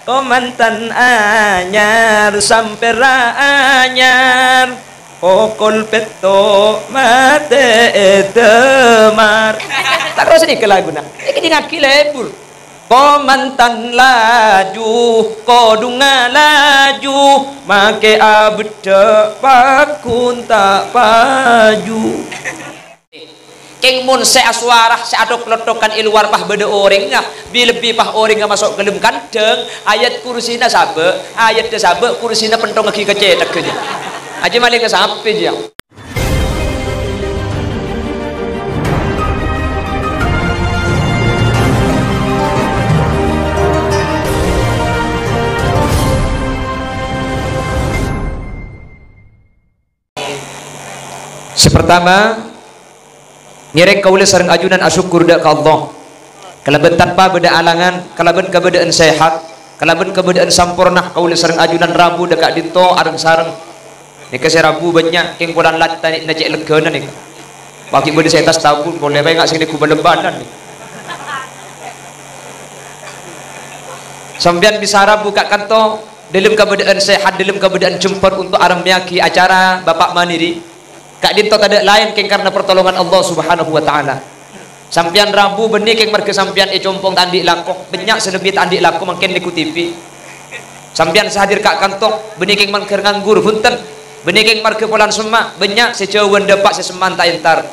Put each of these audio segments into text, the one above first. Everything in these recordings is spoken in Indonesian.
Komantan anyar sampai anyar pokol peto mate edemar. Tak terus ini ke lagu nak. Ini ngaki lebur. Komantan laju kodunga laju make abde pakun tak paju. Keng mun se aswarah se adok lotokan iluar pah beda orang ngah bi lebih pah orang ngah masuk gelem kandeng ayat kursina sabe ayat de sabe kursina pentong lagi kecetak aja aja maling ke sampai dia. Sepertama ngerek kaula sareng ajunan asyukur dak ka Allah. Kalaban tanpa beda alangan, kalaban kebeadaan sehat, kalaban kebeadaan sampurna kaula sareng ajunan rabu dekat dinto areng sareng. Nika saya rabu banyak keng bulan latta ni najek legana nika. Bagi beda saya tas tabun boleh bae ngak sing niku belebanan nika. Sampeyan bisa rabu kak kanto dalam kebeadaan sehat, dalam kebeadaan jemput untuk areng miaki acara Bapak Mandiri. Kak dinto ada lain keng karena pertolongan Allah Subhanahu wa taala. Sampian rabu benih keng marke sampian compong tandi lakok, banyak sedebit tandi lakok makin niku TV. Sampian sahadir kak kantok benih keng marke nganggur punten, benih keng marke polan semak, banyak sejauhan depak sesemanta entar.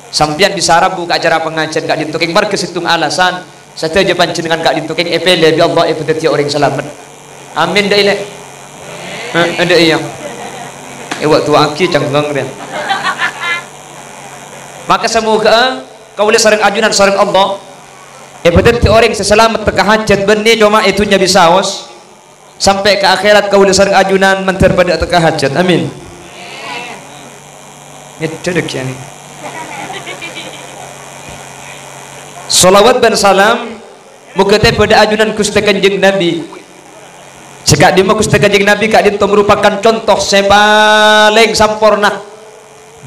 Sampian bisa rabu ke acara pengajian kak dinto keng marke situng alasan sateja panjenengan kak dinto keng epele bi Allah epedeti orang selamat. Amin dah ile. Ada iya. Waktu aki canggang dia. Maka semoga kaulah sareng ajunan sareng Allah berarti orang seselamat teka hajat benih cuma itunya bisa was sampai ke akhirat kaulah sareng ajunan menter pada teka hajat. Amin. Itu dek yani. Salawat dan salam muga teh pada ajunan Gusti Kanjeng Nabi. Sekak di Gusti Kanjeng Nabi kak dinto merupakan contoh paling sampurna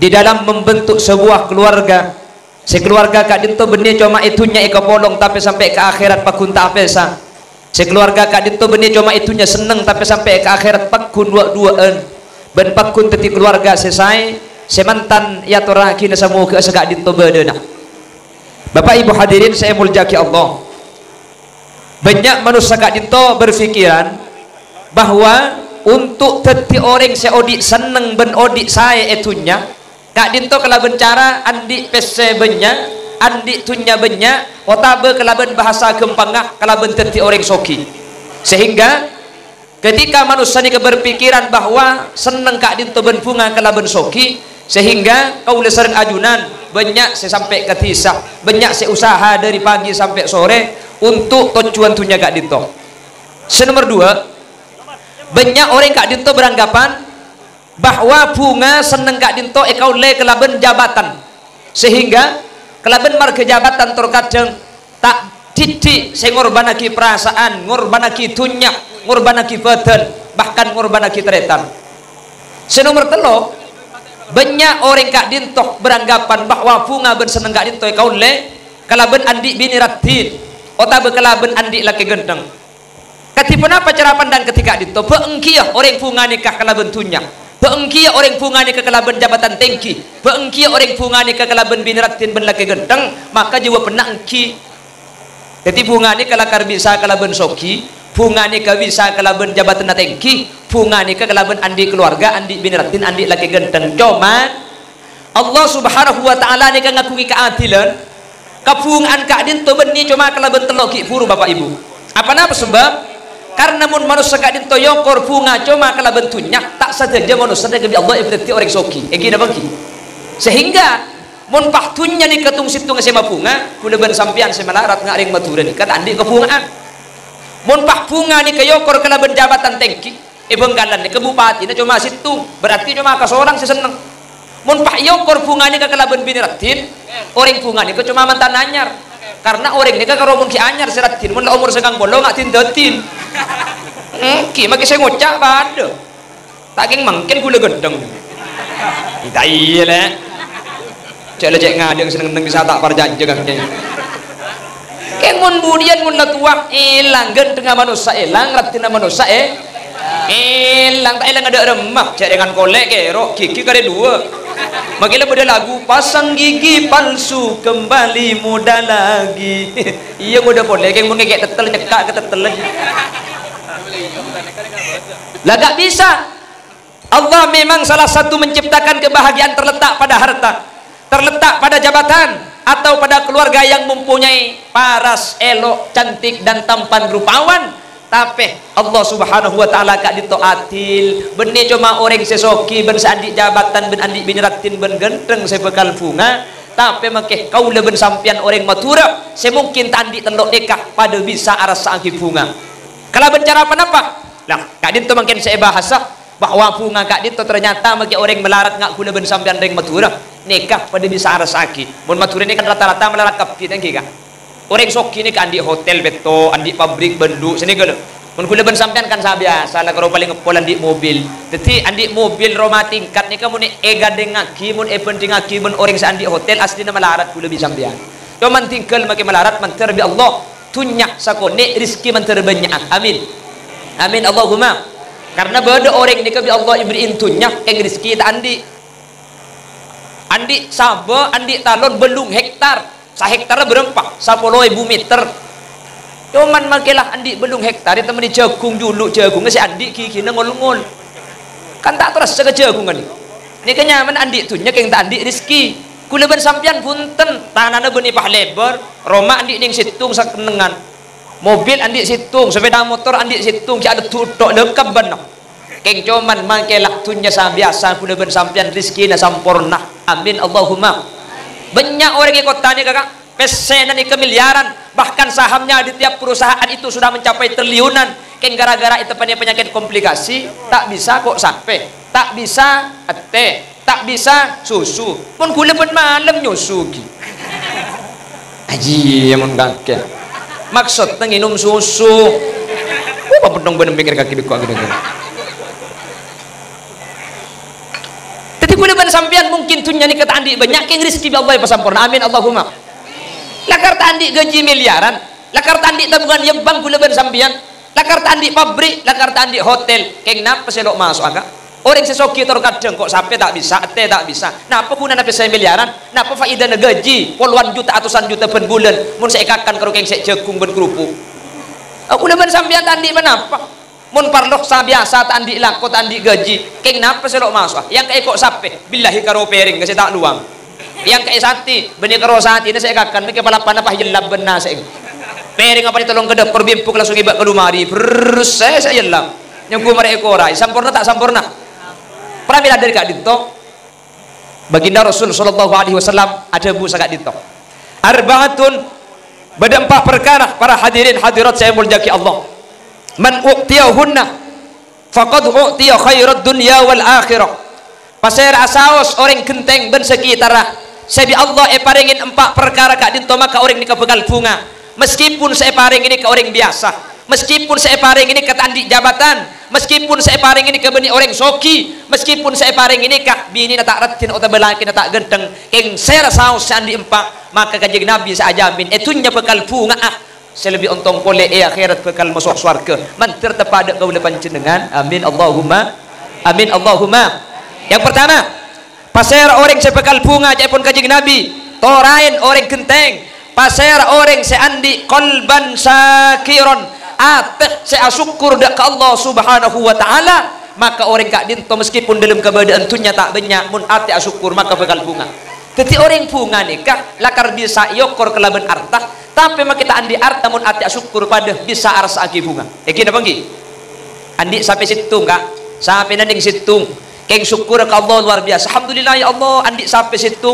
di dalam membentuk sebuah keluarga. Sekeluarga kak dinto benih cuma itunya ika polong tapi sampai ke akhirat pakun tak apesa. Sekeluarga kak dinto benih cuma itunya seneng tapi sampai ke akhirat pakun dua-duaan. Ben pakun teti keluarga selesai semantan ya toraki na samoga sekak dinto bedena. Bapak Ibu hadirin saya muljaki Allah. Banyak manusia kak dinto berfikiran bahwa untuk teti orang seodik seneng ben odik saya itunya kak dinto kelaban cara andi pese benya andi tunya benya otabe kelaban bahasa gempangak kelaban teti orang soki sehingga ketika manusia ini berpikiran bahwa seneng kak dinto ben bunga kelaban soki sehingga kaulah sareng ajunan banyak saya sampai ke tisah banyak saya usaha dari pagi sampai sore untuk tujuan tunya kak dinto. Nomor dua banyak orang kak dinto beranggapan bahwa bunga seneng kak dinto ekaule kelaban jabatan sehingga kelaban marga jabatan terkadang tak didik saya ngorbanaki perasaan ngorbanaki dunya ngorbanaki badan bahkan ngorbanaki teretan. Nomor telo banyak orang kak dinto beranggapan bahwa bunga ben seneng kak dinto ekaule kelaban andi bini ratin otabe kelaban andi laki gendeng. Katipun apa cara pandang ketika dinto beengkia orang bunga nikah kelaban dunya beengkia orang bunga nikah kelaban jabatan tinggi beengkia orang bunga nikah kelaban biniratin ben laki gendeng maka jiwa penangki. Jadi bunga nikah lakar bisa kelaban soki bunga nikah bisa kelaban jabatan tinggi bunga nikah kelaban andi keluarga andi biniratin andi laki gendeng. Cuman Allah Subhanahu wa taala nikah ngakui keadilan kabungan kak dinto benih cuma kelaban teloki furu Bapak Ibu. Apa napa sebab karena mun manusia kak dinto yokor bunga cuma kelaban tunya tak saja manusia dengan Allah ibadati orang soki egina bangki sehingga mun pahtunya nih ketung situng sema bunga kuda ben sampian sema larat ngaring maturan kan andi kebungaan mun pah bunga nih kayokor kelaban jabatan tinggi bengkalan nih kebupati nah cuma situ berarti cuma kasorang seseneng mun pah yokor bunga nih kelaban biniratin orang bunga nih cuma mantan anyar karena orang ini kan kalau mungkin anyar seratin mun umur segang bolong ngak tindatin ki maki saya ngocak pada taking mungkin gula gendeng kita iya leh cek lecek ngadeng seneng bisa tak parjanjeng kaknya Keng mun budian mun latuak ilang gen tengah manusia ilang ratina manusia ilang tak ilang ada remah cek dengan kolek kero gigi kare dua makanya pada lagu pasang gigi palsu kembali muda lagi iya muda kolek keng mun ngekek tetel nyekak ke tetel lah gak bisa. Allah memang salah satu menciptakan kebahagiaan terletak pada harta, terletak pada jabatan, atau pada keluarga yang mempunyai paras, elok, cantik dan tampan rupawan. Tapi Allah subhanahu wa ta'ala kak ditoatil benih cuma orang sesoki ben seandik jabatan ben andik bineratin ben genteng sebekal bunga. Tapi makeh kau leben sampian orang matura semungkin tandik telok dekah pada bisa aras angki bunga. Kalau bicara apa? Lah kak dinto makin saya bahasa bahwa bunga kak dito ternyata bagi orang melarat ngak guna ben sampean ring matura nikah pada bisa arasaki mun matura ini kan rata-rata melarat kapit engki kak orang soki ini kan di hotel beto andi pabrik bendu sini gelo mun guna ben sampean kan biasa lah kalau paling ngepol andi mobil jadi andi mobil roma tingkat nih kamu nih ega dengaki mun penting ngaki mun orang seandi hotel asli nama melarat guna bisa sampean cuman tinggal makin melarat manter bi Allah tunyak sakone rizki manter banyak amin amin Allahumma. Karena beda orang ini kebi Allah iberiin tunyak yang rezeki tak andi sabo andi talon belum hektar sa hektar berempat 10.000 meter cuman makilah andi belum hektar itu meni jagung dulu jagung si andi kiki ngol-ngol kan tak terus ke jagung kan ini kenyaman andi tunyak yang tak andi rezeki kuleban sampian punten tanahnya benih pah lebar Roma andi ning situng sakenengan mobil andi situng sepeda motor andi situng si ada tutok lengkap benar keng cuman mangkelak tunya biasa kuda ben sampian rizki na sampurna amin Allahumma. Banyak orang di kota ini kakak pesenan di kemiliaran bahkan sahamnya di tiap perusahaan itu sudah mencapai triliunan keng gara-gara itu penyakit komplikasi tak bisa kok sampai tak bisa teh tak bisa susu pun kuda ben malam nyusu aji yang kakek maksud nginum susu apa pedong bener mikir kaki dikok gini tapi kuda ban sampian mungkin tunya nih kata andi banyak yang rezeki Allah ya pasampurna amin Allahumma lakar tandi gaji miliaran lakar tandi tabungan yebang kuda ban sampian lakar tandi pabrik lakar tandi hotel keng napa selok masuk agak orang sesoki terkadang kok sampai tak bisa teh tak bisa napa guna napa saya miliaran napa faedah gaji puluhan juta atusan juta per bulan mun saya ikakan karo keng saya jagung ben kerupuk aku udah ben sampean tandi menapa mun parloh biasa tandi lakot tandi gaji keng napa selok masuk yang kayak kok sampai billahi karo pering kasi tak luang yang kayak sati benih karo sati ini saya ikakan mikir palapan apa jelab benar saya pering apa ditolong kedep korbimpuk langsung ibak ke lumari brrrr saya jelab yang gue mereka korai sampurna tak sampurna. Pramila dari Kak Dinto baginda Rasul sallallahu alaihi wasallam ada bu Kak Dinto arbaatun bada 4 perkara para hadirin hadirat saya muljaki Allah man u'tiyahunna faqad u'tiya khairat dunya wal akhirah pasir asaos orang genteng ben sekitarah saya bi Allah paringin 4 perkara Kak Dinto maka orang ini kebegal bunga meskipun saya paring ini ke orang biasa meskipun saya paring ini ke tandi jabatan meskipun saya paring ini ke benih orang soki meskipun saya paring ini kak bini na tak ratin atau belaki na tak genteng keng saya saus sandi empak maka kanjeng Nabi saya jamin itunya bekal bunga saya lebih untung boleh akhirat bekal masuk surga mantir tepada kau lepan jenengan amin Allahumma amin Allahumma. Yang pertama pasir orang saya bekal bunga pun kanjeng Nabi torain orang genteng pasir orang seandi kolban sakiron ateh saya syukur dak ke Allah subhanahu wa ta'ala maka orang Kak Dinto meskipun dalam keadaan tunya tak banyak mun ate syukur maka bakal bunga jadi orang bunga nikah lakar bisa yokor kelaban arta tapi maka kita andi arta mun ate syukur pada bisa arsa aki bunga gini apa nggih andi sampai situ kak sampai nanding situ keng syukur ke Allah luar biasa alhamdulillah ya Allah andi sampai situ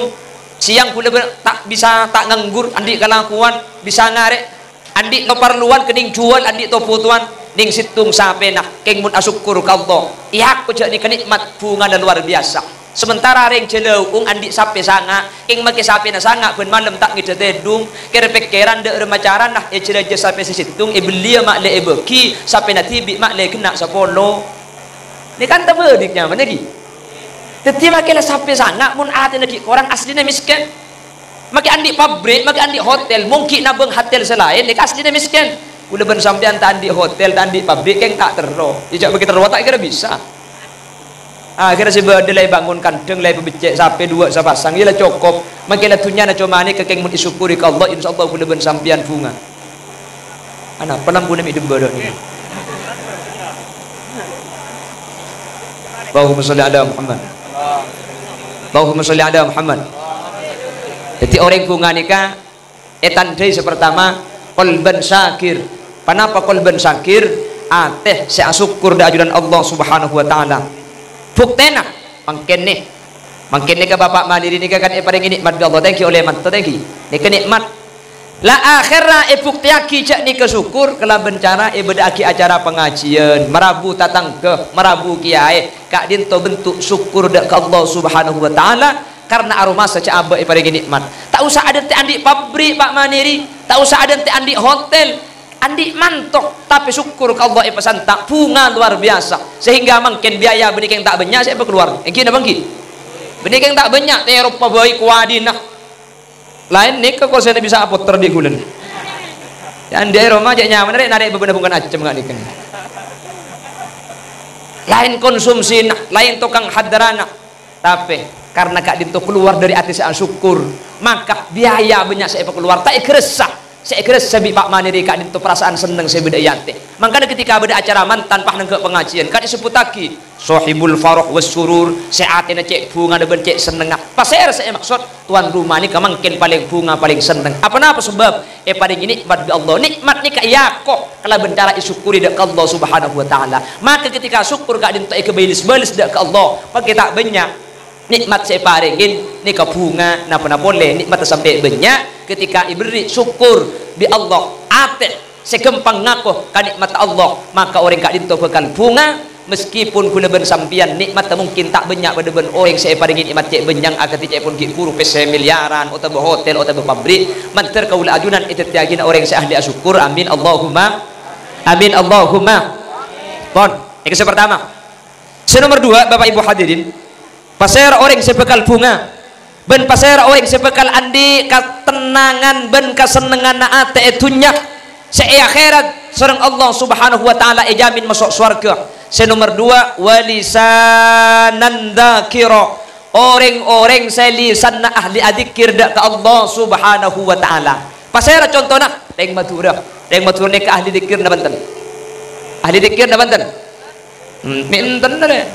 siang pula tak bisa tak nganggur andi kelakuan bisa ngarek andi no parluan kening jual andi to putuan ning situng sampai nak keng mun asyukur ka Allah iya aku jadi kenikmat bunga dan luar biasa sementara ring jeleuung andi sampai sanga keng make sampai na sanga ben malam tak ngidedung kere pikiran de remacaran nah jereje sampai situng belia mak le beki sampai na tibi mak le kena sapolo ni kan tabediknya mana lagi teti make la sampai sanga mun ate lagi orang aslinya miskin maki andi pabrik, maki andi hotel, mungkin nabeng hotel selain nek asli miskin. Kula ben sampean tak andi hotel, tak andi pabrik keng tak terro. Ijak bagi terro tak kira bisa. Akhirnya si berdelai bangun kandeng lai pebecek sampai dua sapasang ialah cukup. Makilah tunya na cuma ni kekeng mun disyukuri ka Allah insyaallah kula ben sampean bunga. Ana penam guna hidup bodoh ni. Allahumma shalli ala Muhammad. Allahumma shalli ala Muhammad. Jadi orang bunga nikah etan dari pertama qalban syakir. Kenapa qalban syakir? Ateh saya syukur da ajudan Allah Subhanahu wa taala. Buktena mangken nih ke bapak mandiri nih kan paling nikmat Allah thank you oleh mantu thank you nih nikmat la akhirna bukti aki cak nih kesyukur kala bencana beda aki acara pengajian merabu tatang ke merabu kiai kak dinto bentuk syukur dak ke Allah Subhanahu wa taala karena aroma saja abah paling nikmat tak usah ada teh andi pabrik pak mandiri tak usah ada teh andi hotel andi mantok tapi syukur ke Allah pesan tak bunga luar biasa sehingga mungkin biaya benih yang tak banyak saya keluar yang kena bangki benih yang tak banyak teh Eropa baik kuadinah lain nih kok saya bisa apa terdikulan dan di Eropa aja nyaman narik beberapa bukan aja nggak nih lain konsumsi lain tukang hadrana tapi karena kak dinto keluar dari hati saya syukur maka biaya banyak saya keluar tak keresah saya kira sebi Pak Maniri kak itu perasaan seneng saya beda yate makanya ketika beda acara mantan pak nengke pengajian kak disebut lagi sohibul farah was surur seatina cek bunga dan cek seneng pas saya maksud tuan rumah ini kemungkin paling bunga paling seneng apa sebab paling ini nikmat Allah nikmat ni kak yakoh kalau bencara isyukuri dak Allah Subhanahu wa taala maka ketika syukur kak dinto kebelis dak ke Allah pakai tak banyak nikmat saya paringin ni ke bunga napa boleh nikmat sampai banyak ketika iberi syukur bi Allah ate segempang ngaku ka nikmat Allah maka orang kak dinto bakal bunga meskipun kula ben sampian nikmat mungkin tak banyak pada ben orang saya paringin nikmat cek benyang akati cek pun guru pese miliaran atau hotel atau pabrik manter kaula ajunan itu tiagina orang saya ahli syukur amin Allahumma pon yang pertama nomor 2 Bapak Ibu hadirin pasera orang sebekal bunga ben pasera orang sebekal andi ketenangan ben kesenengan ate etunya se akhirat sareng Allah Subhanahu wa taala jamin masuk surga nomor 2 walisanan dzakira orang-orang lisan ahli adzikir dak ke Allah Subhanahu wa taala pasera contohna teng Madura ke ahli dzikir na banten ahli dzikir na banten minten deh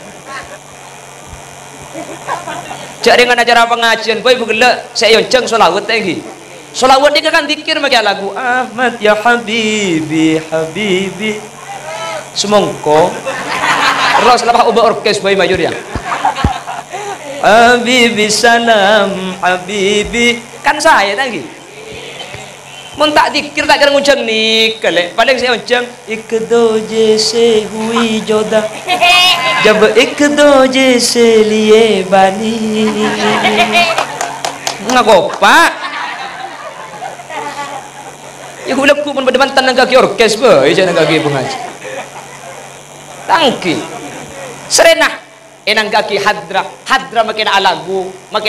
cak dengan acara pengajian boy bugela saya yonceng solawat lagi solawat ini kan dikir pakai lagu Ahmad ya Habibi Habibi semongko terus lepas ubah orkes boy majur ya Habibi salam Habibi kan saya lagi mun tak dikir tak kira nguncang nih kale paling saya nguncang ikdo jese hui joda jab ikdo jese liye bani ngaco pak ya gula ku mun berdepan tanang kaki orkes boy jangan kaki pengaji tangki serenah enang kaki hadra makin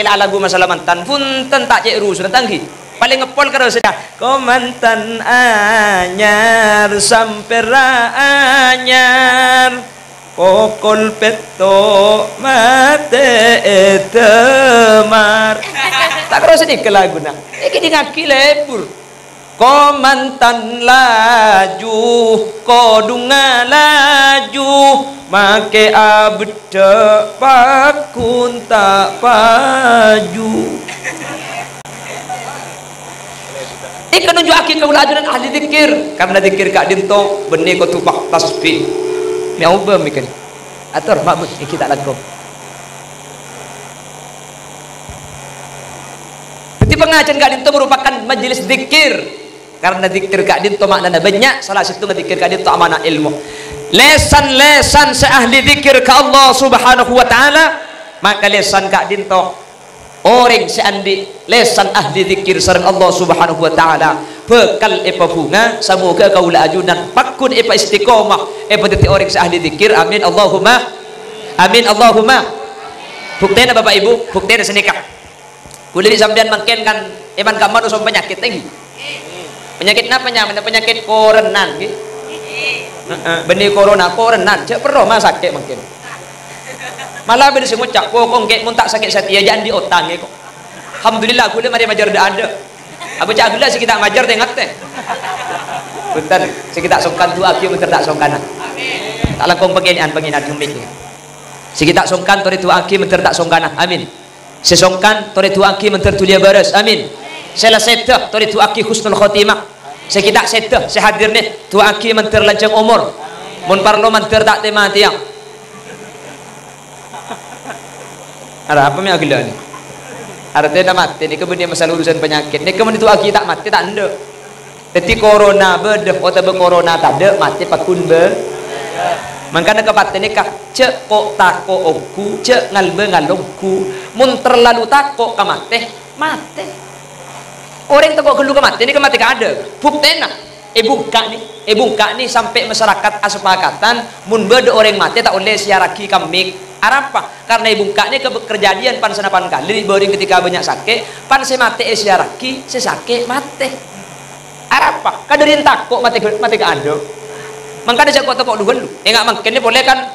alagu masalah mantan punten tak cek rusun tangki paling ngepol karo sudah komantan anyar sampera anyar pokol peto mate etemar tak karo sedih laguna iki ngaki lebur komantan laju kodunga laju make abde pakun tak paju ikan nunjuk aki kaula ajunan ahli dikir karena dikir kak dinto benih ko tupak tasbih miauba mikan atur makbud kita lakukan jadi pengajian kak dinto merupakan majelis dikir karena dikir kak dinto maknanya banyak salah satu dikir kak dinto amanah ilmu lesan seahli dikir ke Allah Subhanahu wa taala maka lesan kak dinto orang seandi lesan ahli zikir sareng Allah Subhanahu wa taala bekal bunga semoga kaula ajunan pakun istiqomah dadi orang seahli zikir amin Allahumma buktena Bapak Ibu buktena senikah Kulit sampean makin kan iman kamar usum penyakit tinggi. Penyakit apa nyaman? Penyakit korenan gitu. Benih corona korenan, cek perlu mah sakit makin. Malah beda semua cak pokong kayak mun tak sakit setia jangan di otak kok. Alhamdulillah kulit mari majar dah ada. Abu cak gula sih kita majar tengok teh. Bentar, sih kita songkan tu aki bentar tak songkan. Tak langkong penginaan gemik. Si kita songkan tori tu aki bentar tak songkan. Amin. Sesongkan tori tu aki bentar tu dia baras. Amin. Selesai dah tori tu aki husnul khotimah. Sekitar setah sehadir nih tu aki menter lancang umur mun parlo menter tak tema tiang ada apa mi agila ni artinya mati ni kemudian masalah urusan penyakit ni kemudian tu aki tak mati tak anda jadi corona berde kota be corona tak ada mati pakun be makanya kepatih ni kah cek kok tako oku cek ngalbe ngalongku mun terlalu tako kamate mati. Orang tengok gelu kemati ini kemati ada bukti nak bungka ni sampai masyarakat asepakatan mun beda orang mati tak oleh siaraki kamik apa karena bungka ni kejadian pan senapan kali boring ketika banyak sakit pan se mati siaraki se sakit mati apa kaderin takut mati ada makanya saya kok dulu enggak mungkin ini boleh kan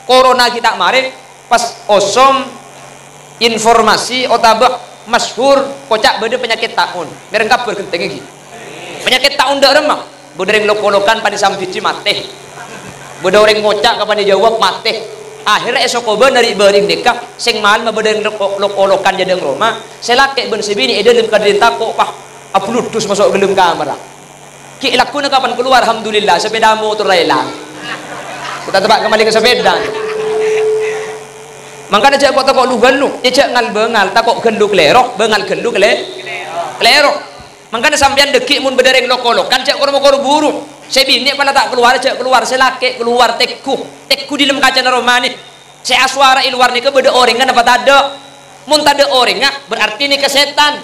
corona kita kemarin pas osom informasi otabak masyhur kocak beda penyakit taun merengkap bergenting lagi penyakit taun dak remah bodering lokolokan pada sampici mati beda orang ngocak kapan dijawab mati akhirnya esok kobe dari bering nikah sing mahal mah bodering lokolokan jadeng Roma selake ben sebini edelim kadin takok pah aplutus masuk gelem kamar ki lakuna kapan keluar alhamdulillah sepeda motor hilang kita tebak kembali ke sepeda. Makanya cek kok takok lu gelu, cek ngal bengal takok gendu klerok, bengal gendu klerok. Makanya sampean dekik mun bedereng lokolokan cek koro-koro buru. Saya bini pada tak keluar cek keluar selake keluar teku di dalam kaca romani. Saya aswara luar ni ke beda orang kan dapat ada. Mun tak ada orang berarti ni kesetan.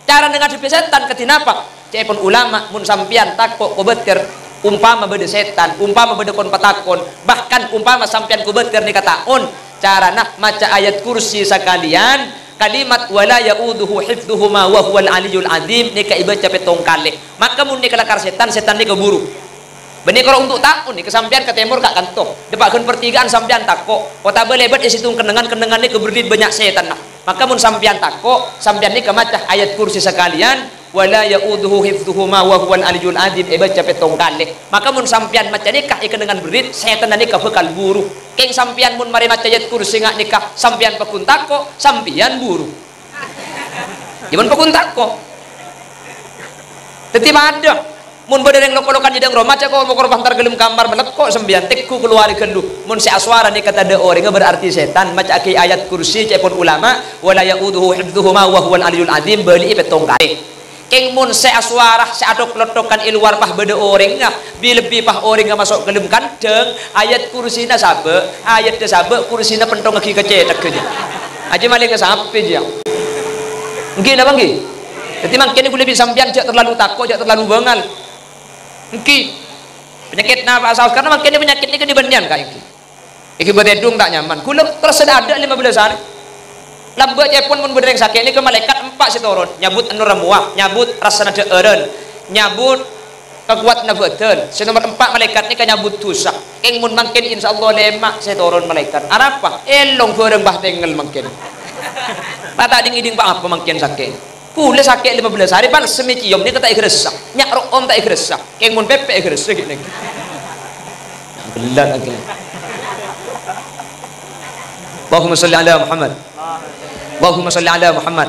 Cara dengan setan ketinapa? Cek pun ulama mun sampean takok kobeter umpama beda setan, umpama beda kon patakon, bahkan umpama sampean kobeter ni kata on cara nak maca ayat kursi sekalian kalimat wala yauduhu hifdhuhuma wa huwal aliyul azim ni ka ibaca petong kali maka mun ni kelakar setan ni keburu benih kalau untuk takun ni kesampian ke timur kak kantoh depakeun pertigaan sampian takok kota belebat isitung kendengan ni keberdit banyak setan nah maka mun sampian takok sampian ni ke maca ayat kursi sekalian wala yauduhu hifdhuhuma wa huwal aliyul azim ibaca petong kali maka mun sampian maca nikah ikan dengan berit setan nikah bekal buru keng sampian mun mari maca ayat kursi ngak nikah sampian pekun tako sampian buru gimana pekun tako teti ada mun bedereng lokolokan jedeng Roma maca kok mau korban tar gelem kamar melekok sampian tekku keluar kendu mun si aswara ni kata de orang berarti setan maca ki ayat kursi cepon ulama wala yauduhu hifdhuhuma wa huwal aliyul azim beli petong kali keng mun se aswarah se adok lotokan iluar pah beda orang ngah lebih pah orang ngah masuk gelem kandeng ayat kursina sabe ayat de sabe kursina pentong lagi kecetak keja aja maling ke sampai dia mungkin apa nggih jadi mungkin boleh bisa sampean jak terlalu takut jak terlalu bengal mungkin penyakit napa asal karena mungkin penyakit ini kan dibenian kayak iki bededung tak nyaman kula terus ada 15 hari lambat cepon mun bedereng sakit ini ke malaikat 4 sitorun nyabut anu ramuah nyabut rasana eureun nyabut kekuat nabeteun nomor 4 malaikat ni kan nyabut tusak ing mun mangkin insyaallah lemak sitorun malaikat arapa elong beureng bah tengel mangkin pata ding iding apa mangkin sakit kule sakit 15 hari pan semicium ni kata igresak nyak om tak igresak ing mun pepe igresak gitu belat lagi Allahumma sholli ala Muhammad Allahumma sholli ala Muhammad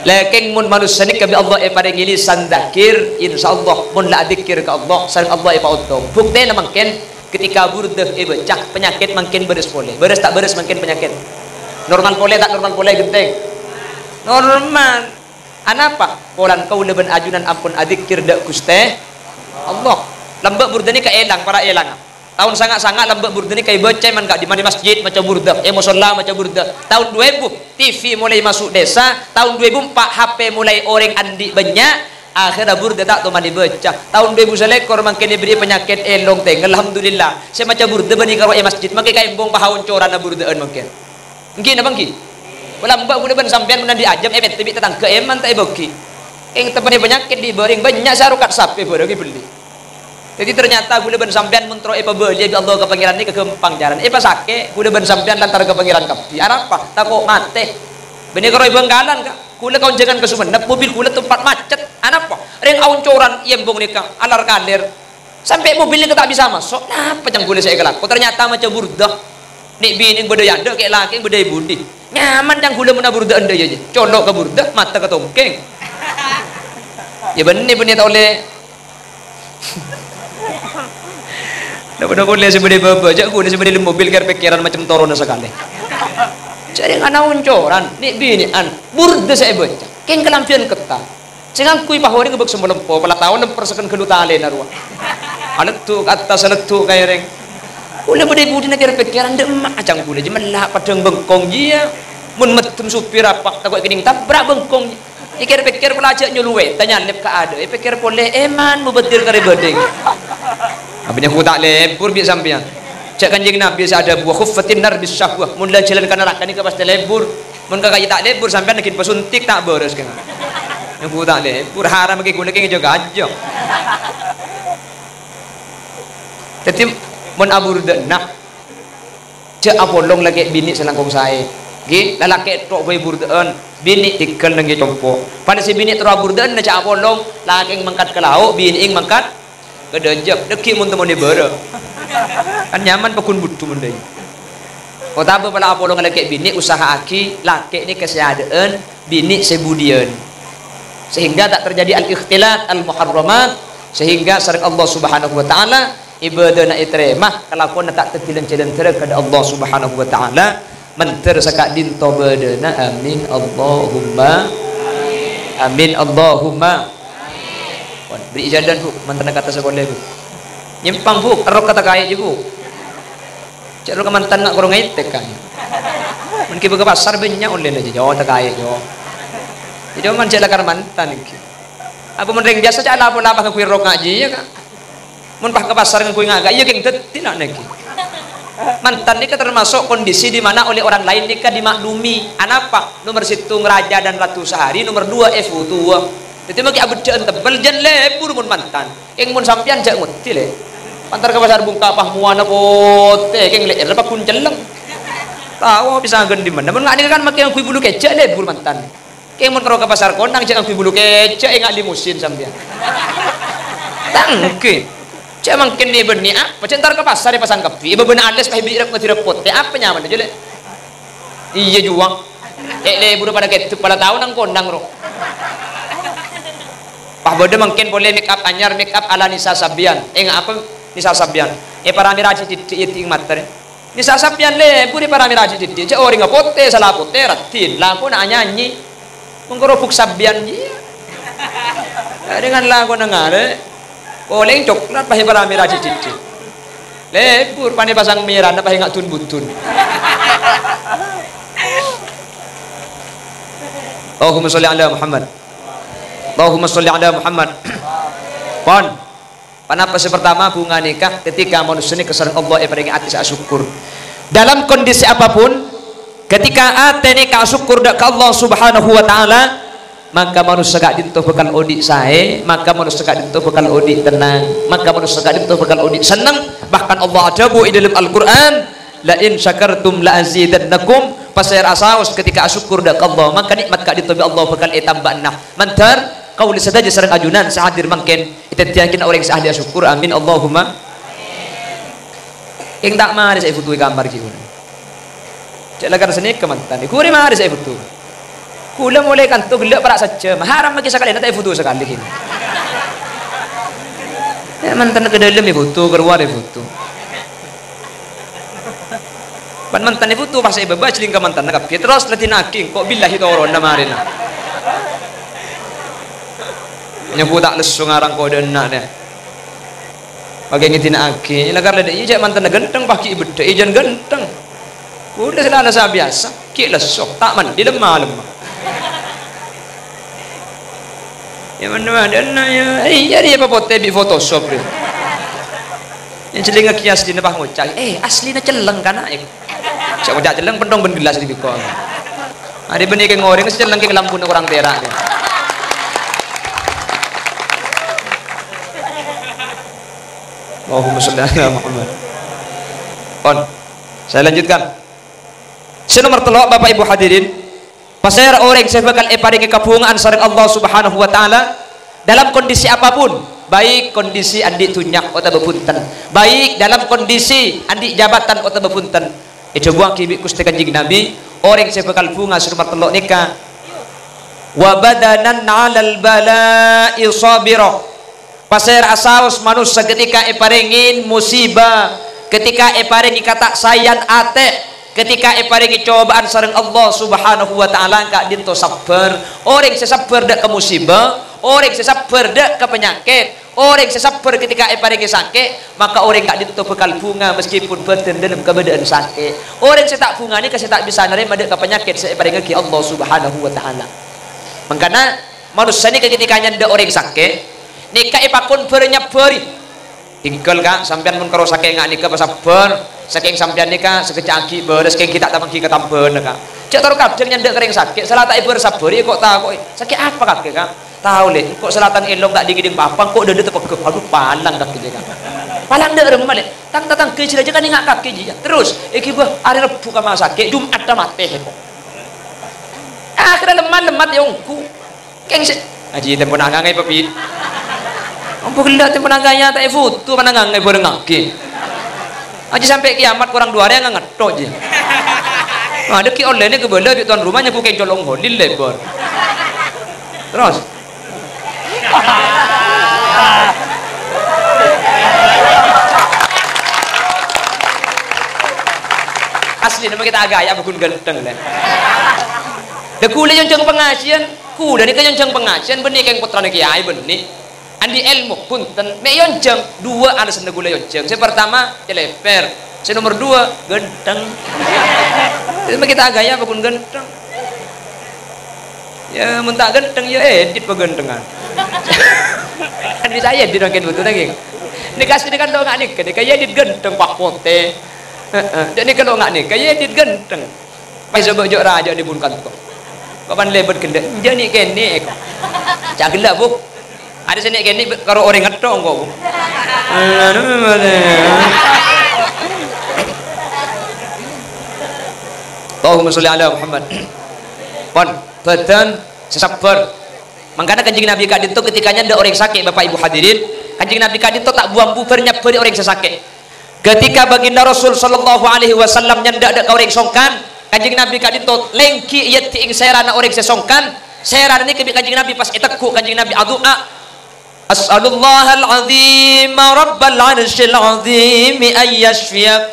lakin mun manusia ni kabi Allah pada ngilisan dzakir insyaallah mun la dzikir ke Allah sareng Allah untung bukti na mangken ketika burdah becah penyakit mangken beres boleh beres tak beres mangken penyakit normal boleh tak normal boleh genteng normal anapa polan kau leben ajunan ampun adzikir dak Gusti Allah lembek burdah ni kaelang para elang tahun sangat-sangat lembek burda ni kayak baca man gak di mana masjid macam burda musola macam burda tahun 2000 TV mulai masuk desa tahun 2004 HP mulai orang andi banyak akhirnya burda tak tu mandi baca tahun 2000 selekor makin diberi penyakit elong teng alhamdulillah saya macam burda bani karo masjid makin kayak bong bahawon corana burdaan mungkin apa nggih Lambat gula ben sampean menan diajam tibi tetang ke eman tak bagi. Ing tepane penyakit di bering banyak sarukat sapi beri beli. Jadi ternyata gula ben sampean mentro beli Allah ke pangeran ni ke kempang jaran. Pas sakit gula ben sampean lantar ke pangeran kapi. Apa? Takut mati. Benih keroi bengkalan kak. Gula kau jangan ke Sumenep, mobil gula tempat macet. Apa? Ring auncoran iembong nikah alar kalir. Sampai mobilnya tak bisa masuk. Nah, apa yang gula saya kelak? Ternyata macam burdah. Nik bini berdaya ada kayak laki berdaya budi. Nyaman yang gula mana burdah anda aja. Condok ke burdah, mata ke tongkeng. Ya benih oleh. Dapat boleh sebagai bapak, jak gula sebagai mobil ker pikiran macam torona sekali. Jadi anak uncoran, nik bini an burdah saya baca. Keng kelampian ketat. Jangan kui pahori ngebek sembelempo, pala tahun persekan kelutale narua. Alat tu atas alat tu kayak reng. Ula berdaya budi nak kira pikiran demak acang gula je melak padang bengkong dia mun metum supir apa takut kening tabrak bengkong dia pikir pelajar nyuluwe tanya lep ka ada pikir boleh eman mu betir kare bedeng abenya ku tak lebur bi sampean cak kanjeng nabi ada buah khuffatin nar bis syahwah mun la jalan kana rakani ka pasti lebur mun ka kaya tak lebur sampean nakin pasuntik tak beres kan yang ku tak lebur haram ke gula ke jaga aja tetep mun abur nak cak apolong lagi bini selangkong saya gi lalaki tok boy burdeun bini tikal nang compo pada si bini terus burdeun na cak apolong laki mangkat ke lauk bini ing mangkat ke dejek deki mun temone beure kan nyaman pekun butuh mun deui oh tabe pala apolong laki bini usaha aki laki ni keseadaan bini sebudieun sehingga tak terjadi al-ikhtilat al-muharramat sehingga sareng Allah Subhanahu wa taala ibadah nak iteremah kelakuan tak tertilang-tilang kepada Allah Subhanahu wa taala menter sakak din tobadana amin Allahumma amin Allahumma beri ijadan bu mantan kata sekolah bu nyimpang bu erok kata kaya je bu cak ro mantan nak kurang itek kan mun ki ke pasar banyak online aja jauh tak kaya jauh jadi man cak lakar mantan iki apa mun ring biasa cak lapor-lapor ke kuwi rok ngaji ya kak mun pah ke pasar dengan kuwi ngagak iya geng detik nak niki mantan nikah termasuk kondisi di mana oleh orang lain nikah dimaklumi apa nomor situng raja dan ratu sehari nomor 2 FU tua jadi maki abut jaan tebel jan lebur mun mantan keng mun sampian jak nguti le antar ke pasar bungka pah muana pote keng le apa kunceleng tahu bisa gen di mana mun ngak nikah kan maki yang kui bulu kecek lebur mantan keng mun ke pasar kondang jak kui bulu kecek ngak limusin sampian tangke cak mungkin ni berni apa centar ke pasar di pasang kapi ibu benar ales pah birak mati repot teh apa nyaman aja le iya juang le buru pada ketup pada tahun nang kondang ro pah bodoh mungkin boleh make up anyar make up ala Nisa Sabian apa Nisa Sabian para miraji titik mater Nisa Sabian le buri para miraji titik cak orang ngapote salah pote ratin lagu nak nyanyi mengkorobuk Sabian dia dengan lagu nangare oleh coklat pakai para merah cicit lebur pakai pasang merah pakai ngak tun butun Allahumma sholli ala Muhammad Allahumma sholli ala Muhammad pon panapa pertama bunga nikah ketika manusia ini kesarang Allah paling hati saya syukur dalam kondisi apapun ketika ate nikah syukur dak Allah Subhanahu wa taala maka manusia gak dinto bekal odi sae maka manusia gak dinto bekal odi tenang maka manusia gak dinto bekal odi senang bahkan Allah ajabu dalam Al-Quran la in syakartum la azidannakum pasir asaus ketika syukur dak Allah maka nikmat gak dinto Allah bekal tambah nah mantar kau lihat saja sareng ajunan sahadir mangken itu yakin orang sahdia syukur amin Allahumma ing tak mari saya foto gambar kieu cek lagar seni kemantan kuri mari saya foto kula mulai kanto gelak perak saja haram bagi sekali nanti foto sekali gini ya mantan ke dalam foto keluar foto pan mantan foto pas saya baca celing ke mantan nak terus latih naking kok billahi tawron namarina nyapu tak lesu ngarang kode nak deh bagi ngitin aki lagar lada iya mantan genteng pakai beda ijan genteng udah selana biasa ki lesok tak mandi lemah ya mana ada ya iya dia apa foto di Photoshop dia yang celing kias di nepah ngocak aslinya celeng kan cak ngocak celeng pendong ben gelas di biko Ada benih ke ngoreng secenang ke lampu orang terak. Allahumma sholli ala Muhammad. Saya lanjutkan. Senomor telok Bapak Ibu hadirin, pasal orang saya bakal paringi kabungan sareng Allah Subhanahu wa taala dalam kondisi apapun, baik kondisi andi tunyak atau bepunten, baik dalam kondisi andi jabatan atau bepunten. Coba kibi Gusti Kanjeng Nabi, orang saya bakal bunga senomor telok nikah. Wa badanan 'alal bala'i sabira. Pasal asaus manusia ketika paringin musibah, ketika paringi kata sayan ate, ketika paringi cobaan sareng Allah Subhanahu wa taala kak dinto sabar. Orang sesabar dak ke musibah, orang sesabar dak ke penyakit, orang sesabar ketika paringi sakit, maka orang kak dinto bekal bunga meskipun badan dalam keadaan sakit. Orang setak bunga ni kasi tak bisa nerima dak ke penyakit saya paringi ki Allah Subhanahu wa taala. Makanya manusia ni ketika nyanda orang sakit nikah ipakun bernyabari tinggal kak sampean mun karo saking ngak nikah sabar saking sampean nikah sekecaki beres saking kita tamang ki ketamben kak cek taruh kadang nyandek kering sakit salah tak bersabari kok tahu sakit apa kak kak tahu le kok selatan elong tak digiding papang kok dede tepegep aduh palang kaki kak palang dek remah le tang ke aja kan ngak kaki dia terus iki bah hari Rebu ka sakit Jumat ta mate kok akhirnya lemah yongku keng aji tempon angangai papi ampuh lihat yang penangganya tak foto penanggangai bareng ngaki aja sampai kiamat kurang 2 hari yang ngetok aja ada ki online ke bela di tuan rumahnya ku kayak colong holil lebar terus asli nama kita agak ya bukan ganteng lah dekule yang jeng pengajian ku dari yang jeng pengajian benih yang putra kiai benih andi ilmu punten me yonjeng 2 ada senda gula yonjeng. Saya pertama teleper, saya nomor 2 genteng. Jadi kita gaya pun genteng. Ya mentah genteng ya edit pegentengan. Andi saya edit makin betul lagi. Dikasih dengan doa nih, kayak edit genteng Pak Pote. Jadi kalau nggak nih kayak edit genteng. Pas coba jok raja di bun kantor. Kapan lebat kendek? Jadi kene kok. Jangan bu. Ada sini gini kalau orang ngetok kok. Allahumma sholli ala Muhammad. Pon, badan sesabar. Makanya Kanjeng Nabi kadin itu ketikanya ada orang sakit Bapak Ibu hadirin. Kanjeng Nabi kadin itu tak buang bubar nyabari orang sesakit. Ketika baginda Rasul sallallahu alaihi wasallam nyanda ada orang songkan, Kanjeng Nabi kadin itu lengki ieu tiing serana orang sesongkan. Serana ini Kanjeng Nabi pas iteku Kanjeng Nabi adua As'alullahal azim rabbal arsyil azim ay yashfiyak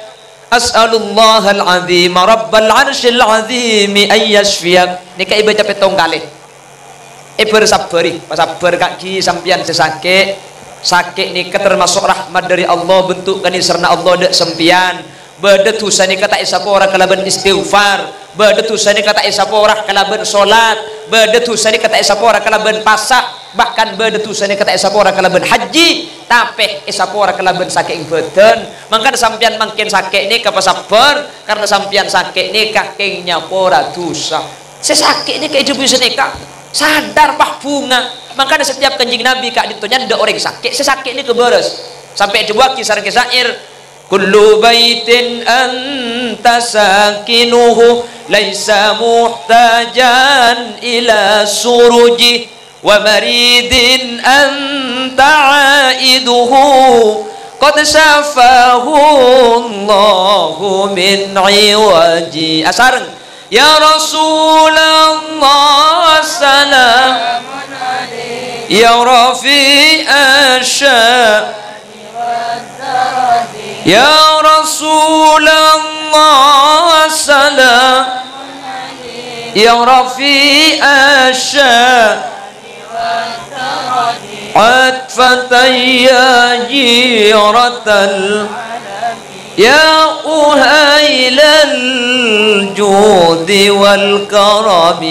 As'alullahal azim rabbal arsyil azim ay yashfiyak nika ibaca petong kali bersabari sabar kaki sampian sesakit sakit nika termasuk rahmat dari Allah bentuk kani serna Allah dek sempian beda tusa nika tak isapora kalaban istighfar beda tusa nika tak isapora kalaban salat beda tusa nika tak isapora kalaban pasak bahkan beda tusannya kata isapora kalaban haji tapi isapora kalaban saking beden mangkan sampian makin sakit ini kapa sabar karena sampian sakit ini kakingnya pora dosa sesakit ini kayak jebu senika sadar pah bunga makanya setiap Kanjeng Nabi kak ditunya ada orang sakit sesakit ini keberes sampai coba kisah kisair kullu baitin anta sakinuhu laisa muhtajan ila suruji wa maridin anta aiduhu qad safahu Allahu min iwaji asareng ya Rasulullah salamun alaihi ya rafi asya ya Rasulullah salamun alaihi ya rafi asya عطفة جيرة يا أهيل الجود والكرم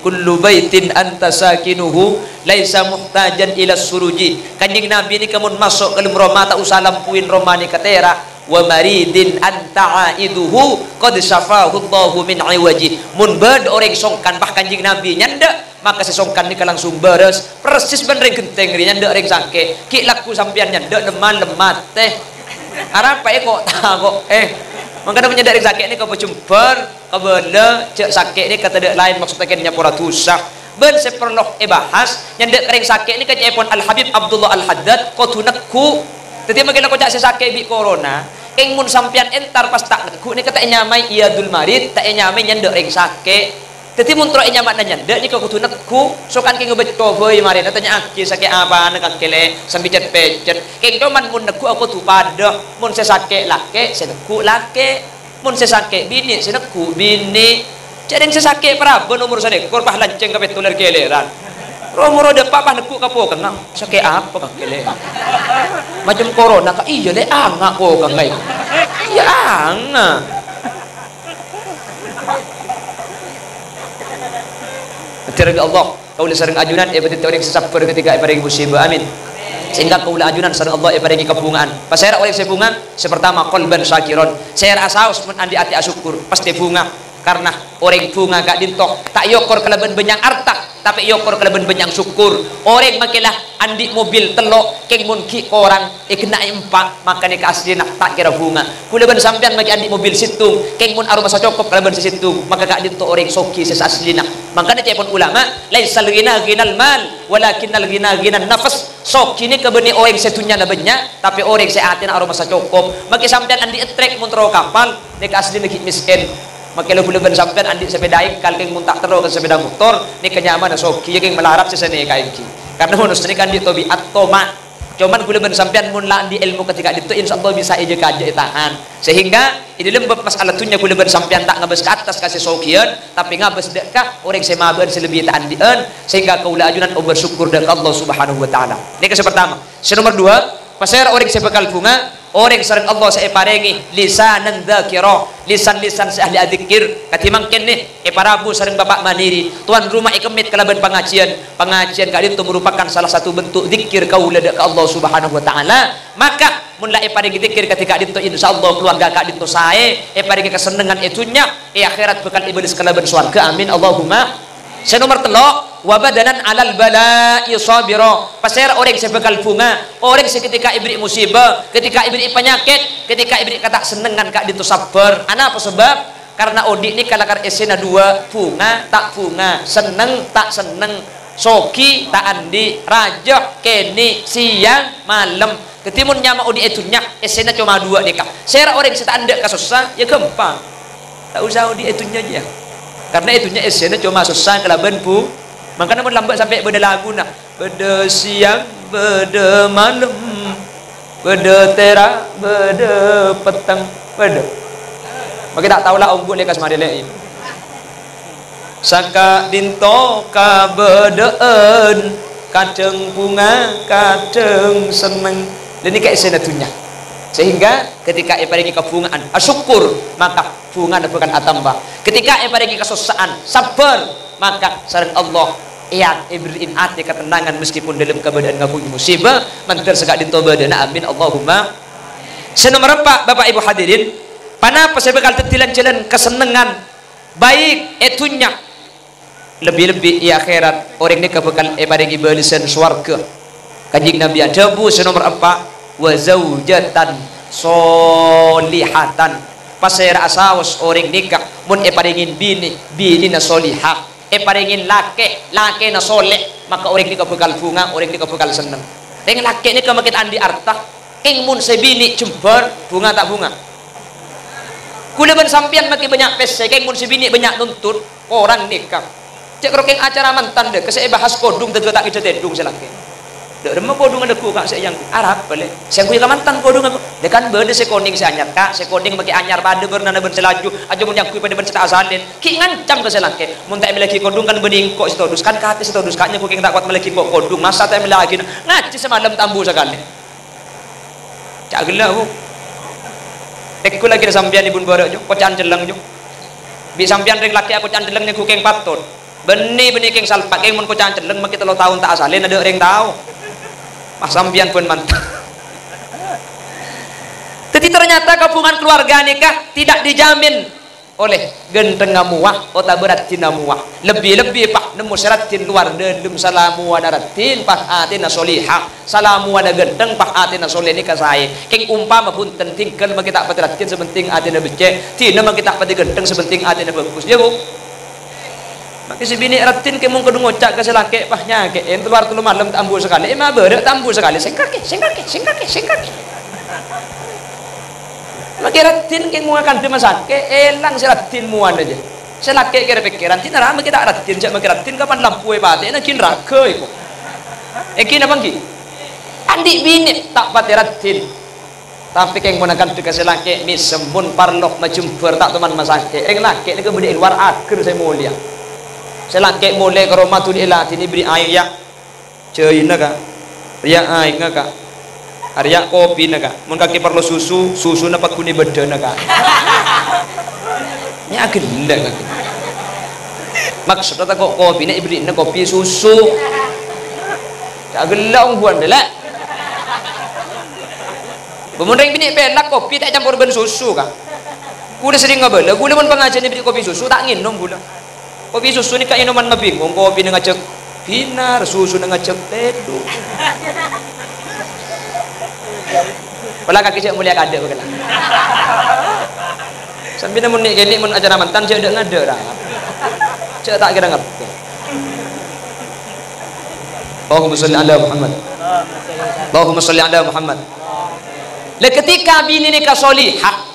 كل بيت أنت ساكنه ليس محتاجا إلى السروج. Kanjeng Nabi ini kamun masuk ke dalam rumah tak usah lampuin rumah ni katera wa maridin anta aiduhu qad syafahu Allahu min iwaji. Mun bed orang songkan bah Kanjeng Nabi nyanda maka sesongkan ni langsung beres persis bener genteng ri nyanda orang sakit ki laku sampean nyanda lemah teh arep kok kok mangkana menyanda orang sakit ni kau jumper kau bela cek sakit ni kata dek lain maksudnya nya pura tusak ben seperloh bahas nyanda orang sakit ni ka epon Al Habib Abdullah Al Haddad kau tunekku tadi magila ko cak sakit bi corona keng mun sampean entar pas tak nekku ni kata nyamai iadul marid tak nyamai nyanda orang sakit. Jadi muntro nya makna nyanda ni kau kudu nekku sokan keng beto heuy mari tanya aki sakit apa nak kele sambil pecet keng cuman mun nekku aku tu pada mun sesake lake senekku lake mun sesake bini senekku bini cedeng sesake prabu nomor sadekor pah lanceng ka betuler keleran romoro de papa nekku ka po kena sakit apa ka kele macam corona ka iya le anga ko ka ngai iya anga Terima Allah kaulah sareng ajunan betul orang sesapur ketika ibadah musibah amin sehingga kaulah ajunan sareng Allah ibadah kebungaan pas saya oleh saya bunga sepertama qalban syakiron saya asaus mun andi ati asyukur pasti bunga karena orang bunga gak dintok tak yokor keleban benyang artak tapi yokor keleban benyang syukur orang makilah andi mobil telok keng mun ki korang kena empak makanya keaslian tak kira bunga keleban sampean maki andi mobil situng keng mun aroma sacokop keleban situng maka gak dintok orang soki sesaslina makanya cepon ulama laisal ghina ghinal mal walakinnal ghina ghinan nafas soki ni kebeni orang setunya na banyak tapi orang seatin aroma sacokop maki sampean andi etrek mun tero kapal nek asli nek miskin maka lebu-lebu sampean andi sepeda kalking muntak terus ke sepeda motor ni kenyamanan soki yang melarap sesene kaiki karena menurut ini kan di tobi atoma cuman lebu sampean mun la di ilmu ketika itu insyaallah bisa aja kaje tahan sehingga ini lembab masalah tunya lebu sampean tak ngabes ke atas kasih sokian tapi ngabes dekah orang semabeun selebih tak andieun sehingga kaula ajunan bersyukur dekat Allah Subhanahu wa taala ini yang pertama nomor 2 pasal orang sebekal bunga orang sareng Allah saya parengi lisanan dzakira lisan-lisan ahli adzikir katimang kene parabu sareng bapak mandiri tuan rumah ikemit kalaban pengajian kali itu merupakan salah satu bentuk zikir kaula ka Allah Subhanahu wa taala maka mun la parengi zikir ketika itu insyaallah keluarga ka ditu sae parengi kesenengan itunya akhirat bekal iblis kalaban swarga amin Allahumma nomor 3 wabadanan alal bala'i sabira pasir orang sebekal bunga orang seketika ibri musibah ketika ibri penyakit ketika ibri kata senengan kak ditu sabar ana apa sebab karena odi ini kalakar esena 2 bunga tak bunga seneng tak seneng soki tak andi rajah keni siang malam ketimun nyama odi etunya esena cuma 2 nikah saya orang seta anda kasusah ya gampang tak usah odi etunya aja karena itunya esena cuma susah kelaban bu makanya mun lambat sampai beda lagu nak beda siang beda malam beda tera beda petang beda maka tak tahulah ombuk lekas madelein saka dinto ka bedeen kadang bunga kadang seneng dan ini kayak esena tunya sehingga ketika ibadah kebungaan syukur maka bunga bukan atambah ketika ibadah kesusahan sabar maka sareng Allah yang ibrin ati ketenangan meskipun dalam keadaan ngaku musibah mantar sekak ditobadana amin Allahumma senomor 4 Bapak Ibu hadirin pana pasal bakal tetilan jalan kesenangan baik etunya lebih-lebih di akhirat orang ini bakal ibadah balasan swarga kanjing Nabi ada bu senomor 4 wa zaujatan solihatan pasir asawas orang nikah mun paringin bini na solihah paringin laki na soleh maka orang nikah bakal bunga orang nikah bakal seneng dengan laki nikah makin andi artah ing mun sebini jembar bunga tak bunga kuleban sampian makin banyak pese ing mun sebini banyak nuntut orang nikah cek rokeng acara mantan deh kesek bahas kodung tegak tak kita tedung selaki dek remah kodung ada ku kak yang Arab boleh saya kuya mantan kodung aku dekan berde sekoning seanyar kak sekoning pakai anyar pada bernana ben selaju aja mun yang kuy pada ben ceta asalin ki ngancam ke selake mun tak miliki kodung kan bening kok setodus kan kate setodus kaknya kuking tak kuat miliki kok kodung masa tak miliki ngaci semalam tambu sekali cak gelah aku tekku lagi sampian ibun borok jo kocan jeleng jo bi sampian ring laki aku candeleng ni kuking patut benih keng salpak keng mun kocan jeleng mak 3 tahun tak asalin ada ring tahu mas sampian pun mantap. Tadi ternyata hubungan keluarga nikah tidak dijamin oleh genteng ngamuah atau beratin ngamuah. Lebih-lebih pak nemu syaratin luar delum salamu ada ratin pak atina solihah salamu ada genteng pak atina soleh nikah saya keng umpama pun tinggal kita patiratin sebenting atina becek tina kita pati genteng sebenting atina bagus ya bu. Maka si bini ratin ke mung kudu ngocak ke selake pahnya ke luar telu malam tambu sekali mah beureuh tambu sekali singkake maka ratin ke muakan teu masake elang si ratin muan aja selake kira pikiran tina rame kita ratin cak maka ratin kapan lampu pate na kin rake iku kin apa ki andi bini tak pati ratin tapi keng gunakan tu ke selake mi sembun parlok majumper tak teman masake lake ni ke bede luar akhir saya mulia selangkek mulai ke rumah tu diilah ini beri air ya cuy naga riak air naga riak kopi naga mun kaki perlu susu napa kuni beda naga nya gila kaki maksudnya kok kopi nak beri na kopi susu tak gila ungguan dela bumundeng bini pelak kopi tak campur ben susu kah kuda sering ngabela gula mun pengajian beri kopi susu tak nginum gula kopi susu ni kak inuman mabingung kopi na ngacek pinar susu na ngacek tedu pala kaki cek mulia kada bagala sambil namun ni gini mun acara mantan cek dak ngada dah cek tak kira ngerti Allahumma sholli ala Muhammad Allahumma sholli ala Muhammad ketika bini nikah solihah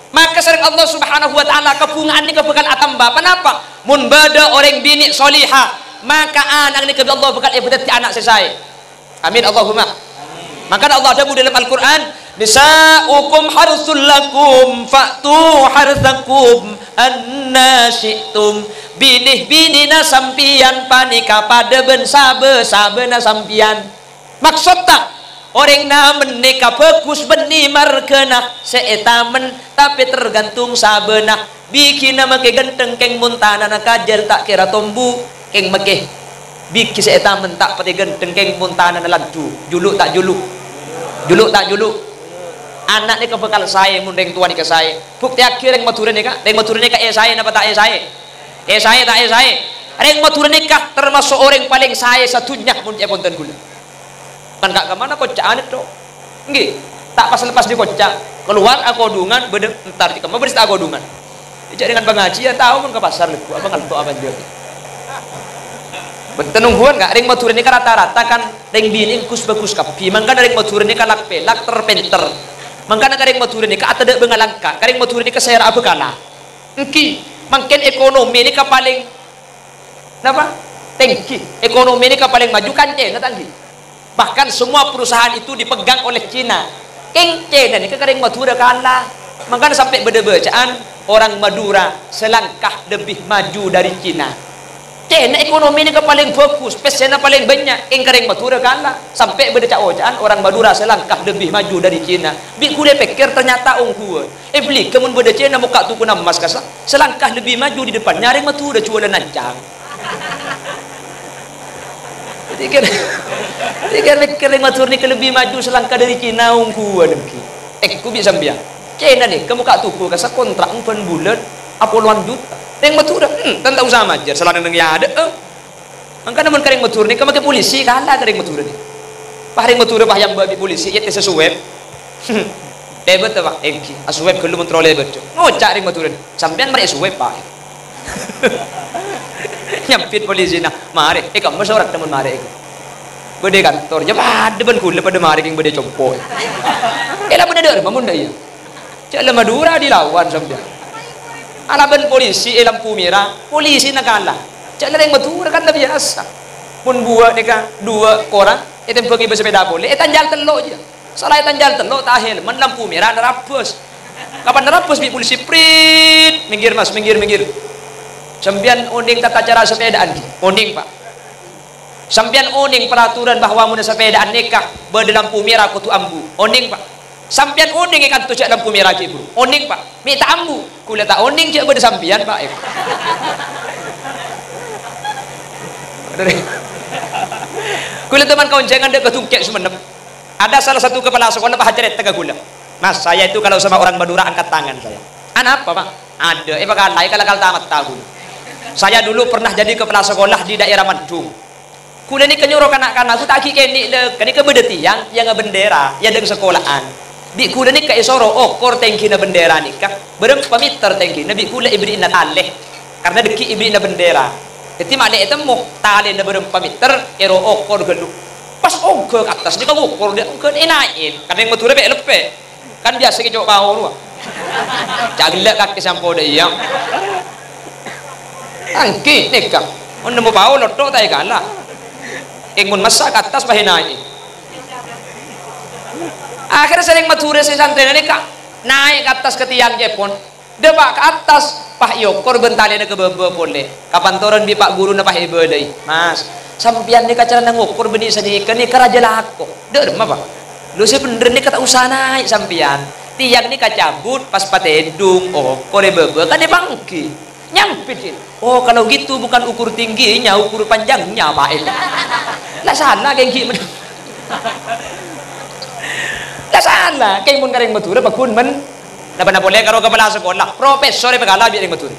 maka sering Allah subhanahu wa ta'ala kepungaan ni kebekal atamba kenapa mun bada orang bini solihah maka anak ni kebi Allah bekal ibadat ti anak sesai amin Allahumma maka Allah ada dalam Al-Quran nisa'ukum harsul lakum fa'tu harsakum anna syi'tum binih-binina sampian panika pada ben sabe-sabena sampian maksudnya orang na menikah bagus beni markena seetamen tapi tergantung sabena bikin nama ke genteng keng muntana na kajer tak kira tombu keng make bikin seetamen tak pati genteng keng muntana na laju juluk tak juluk anak ni kebekal saya mundeng tua ni ke saya bukti akhir yang maturun ni kak saya napa tak saya tak saya yang maturun ni kak termasuk orang paling saya satunya mun dia ponten gula kan kak kemana kocaan itu nggih tak pas lepas di kocak keluar aku odungan bedeng entar di kamar berista aku odungan dijak dengan pengajian tahu pun ke pasar leku apa ngalto apa dia bentenungguan gak ring motor ini kan rata-rata kan ring bini kus bagus kapi mangka ring motor ini kalak pelak terpenter mangka ring motor ini ka atade bengalangka ring motor ini ka sayar apa kala engki mangken ekonomi ini ka paling napa tengki ekonomi ini ka paling maju kan ngatanggi bahkan semua perusahaan itu dipegang oleh Cina keng Cina ni kering Madura kalah makanya sampai beda-bedaan orang Madura selangkah lebih maju dari Cina Cina ekonomi ni paling fokus pesena paling banyak keng kering Madura kalah sampai beda-bedaan orang Madura selangkah lebih maju dari Cina biku dia pikir ternyata ungguan beli kemun beda Cina muka tuku namas kasa selangkah lebih maju di depan nyaring Madura cua nancang Kering matur ni lebih maju selangkah dari Cina ungguan ku bisa biang Cina nih kamu kak tuku kasa kontrak 4 bulan apa puluhan juta yang matur tentang usaha majer selain yang ada maka namun kering matur ni kamu ke polisi kalah kering matur ni kering matur bah yang babi polisi ya sesuai debet pak asuweb kalau kontrol debet ngocak kering matur ni sampean mereka suweb pak nyampit polisi nah mari kamu seorang teman mari bede kantor je pada ben kula pada mari king bede compo lah benda der mamun dah ya cak le Madura dilawan sampean ala ben polisi lampu merah polisi nak kalah cak le Madura kan biasa pun buat ni kan 2 orang itu pergi bersepeda boleh tanjal telok je salah tanjal telok tahil men lampu merah nerapus kapan nerapus bi polisi prit minggir mas minggir sampean unding tata cara sepedaan unding pak sampean unding peraturan bahwa mun sepedaan nikah berde lampu merah kutu ambu unding pak sampean unding ikan tu cak lampu merah cik bro unding pak minta ambu kula tak unding cak berde sampean pak kula teman kawan jangan dek ketungkek semenep ada salah satu kepala sekolah pak hajaret tengah kula Mas, saya itu kalau sama orang Madura angkat tangan saya. Anak apa, Pak? Ada. Pakalai kalau tamat tahun. Saya dulu pernah jadi kepala sekolah di daerah Madung. Kuda ni kenyuruh kanak-kanak, aku tak kini kini ke bedeti yang bendera, yang dengan sekolahan. Bi kuda ni ke isoro, kor tengki na bendera ni kah? Berapa meter tengki? Nabi kuda ibri na taleh, karena deki ibri na bendera. Jadi mana itu mau taleh na berapa meter, kor gelu. Pas ke atas ni kan ukur dia, ke enain. Karena yang betul lepe. Kan biasa kita coba bau lu. Jaglek kaki sampo dia. Angki nikah. Onda mau bau lotok tak kalah. Ingun masak atas bahinai. Akhirnya sering mature si santri nikah naik ke atas ke tiang Jepun. Debak ke atas Pak Yokor bentali na kebebe boleh. Kapan turun bi Pak Guru na Pak Ibu deui. Mas, sampian ni kacara ngukur benih sedikit ni karaja lako. Deur mah Pak. Lu sih bener ni kata usaha naik sampian. Tiang ni kacabut pas patedung. Kore bebe kan dia bangki. Nyampit. Kalau gitu bukan ukur tingginya, ukur panjangnya Pak. Lah salah gengki. Lah salah kay mun kareng matura pagkun man na boleh karo kepala sekolah profesor pagala bi matur.